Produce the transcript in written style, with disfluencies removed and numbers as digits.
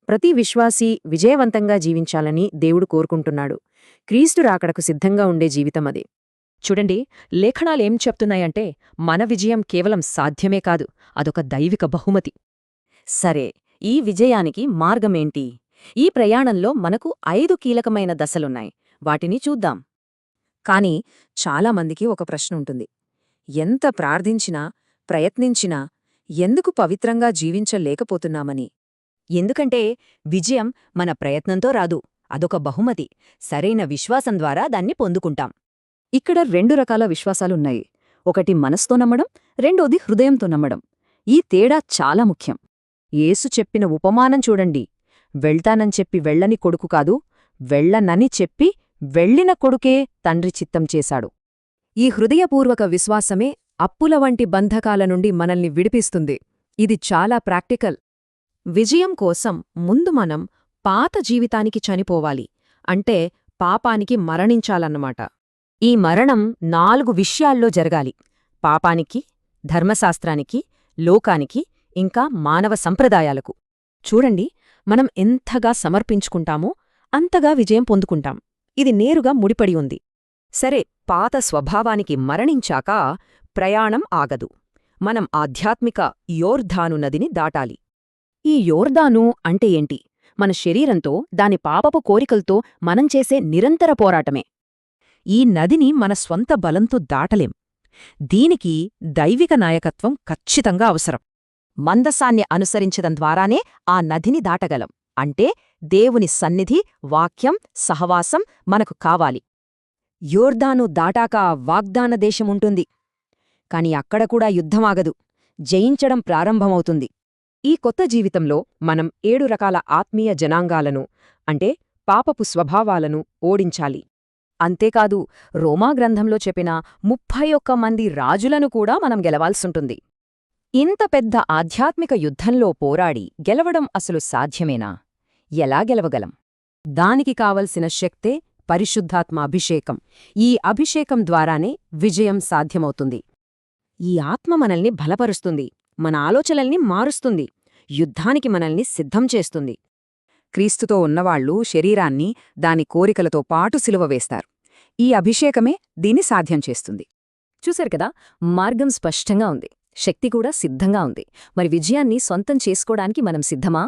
ప్రతి విశ్వాసీ విజయవంతంగా జీవించాలని దేవుడు కోరుకుంటున్నాడు. క్రీస్తు రాకడకు సిద్ధంగా ఉండే జీవితమదే. చూడండి, లేఖనాలేం చెప్తున్నాయంటే మన విజయం కేవలం సాధ్యమే కాదు, అదొక దైవిక బహుమతి. సరే, ఈ విజయానికి మార్గమేంటి? ఈ ప్రయాణంలో మనకు 5 కీలకమైన దశలున్నాయి. వాటిని చూద్దాం. కాని చాలామందికి ఒక ప్రశ్న ఉంటుంది. ఎంత ప్రార్థించినా, ప్రయత్నించినా ఎందుకు పవిత్రంగా జీవించలేకపోతున్నామని? ఎందుకంటే విజయం మన ప్రయత్నంతో రాదు, అదొక బహుమతి. సరైన విశ్వాసం ద్వారా దాన్ని పొందుకుంటాం. ఇక్కడ 2 రకాల విశ్వాసాలున్నాయి. ఒకటి మనస్తో నమ్మడం, రెండోది హృదయంతో నమ్మడం. ఈ తేడా చాలా ముఖ్యం. యేసు చెప్పిన ఉపమానం చూడండి. వెళ్తానని చెప్పి వెళ్ళని కొడుకు కాదు, వెళ్ళనని చెప్పి వెళ్ళిన కొడుకే తండ్రి చిత్తం చేశాడు. ఈ హృదయపూర్వక విశ్వాసమే అప్పుల వంటి బంధకాల నుండి మనల్ని విడిపిస్తుంది. ఇది చాలా ప్రాక్టికల్. విజయం కోసం ముందు మనం పాత జీవితానికి చనిపోవాలి. అంటే పాపానికి మరణించాలన్నమాట. ఈ మరణం 4 విషయాల్లో జరగాలి: పాపానికి, ధర్మశాస్త్రానికి, లోకానికి, ఇంకా మానవ సంప్రదాయాలకు. చూడండి, మనం ఎంతగా సమర్పించుకుంటామో అంతగా విజయం పొందుకుంటాం. ఇది నేరుగా ముడిపడి ఉంది. సరే, పాత స్వభావానికి మరణించాక ప్రయాణం ఆగదు. మనం ఆధ్యాత్మిక యోర్ధాను నదిని దాటాలి. ఈ యోర్దాను అంటే ఏంటి? మన శరీరంతో, దాని పాపపు కోరికలతో మనం చేసే నిరంతర పోరాటమే. ఈ నదిని మన స్వంత బలంతో దాటలేం. దీనికి దైవిక నాయకత్వం ఖచ్చితంగా అవసరం. మందసాన్ని అనుసరించడం ద్వారానే ఆ నదిని దాటగలం. అంటే దేవుని సన్నిధి, వాక్యం, సహవాసం మనకు కావాలి. యోర్దాను దాటాక వాగ్దాన దేశముంటుంది. కాని అక్కడ కూడా యుద్ధమాగదు, జయించడం ప్రారంభమవుతుంది. ఈ కొత్త జీవితంలో మనం 7 రకాల ఆత్మీయ జనాంగాలను, అంటే పాపపు స్వభావాలను ఓడించాలి. అంతేకాదు, రోమా గ్రంథంలో చెప్పిన 31 మంది రాజులను కూడా మనం గెలవాల్సుంటుంది. ఇంత పెద్ద ఆధ్యాత్మిక యుద్ధంలో పోరాడి గెలవడం అసలు సాధ్యమేనా? ఎలా గెలవగలం? దానికి కావలసిన శక్తే పరిశుద్ధాత్మ అభిషేకం. ఈ అభిషేకం ద్వారానే విజయం సాధ్యమవుతుంది. ఈ ఆత్మ మనల్ని బలపరుస్తుంది, మన ఆలోచనల్ని మారుస్తుంది, యుద్ధానికి మనల్ని సిద్ధం చేస్తుంది. క్రీస్తుతో ఉన్నవాళ్లు శరీరాన్ని దాని కోరికలతో పాటు సిలువ వేస్తారు. ఈ అభిషేకమే దీన్ని సాధ్యం చేస్తుంది. చూశారు కదా, మార్గం స్పష్టంగా ఉంది, శక్తి కూడా సిద్ధంగా ఉంది. మరి విజయాన్ని సొంతం చేసుకోవడానికి మనం సిద్ధమా?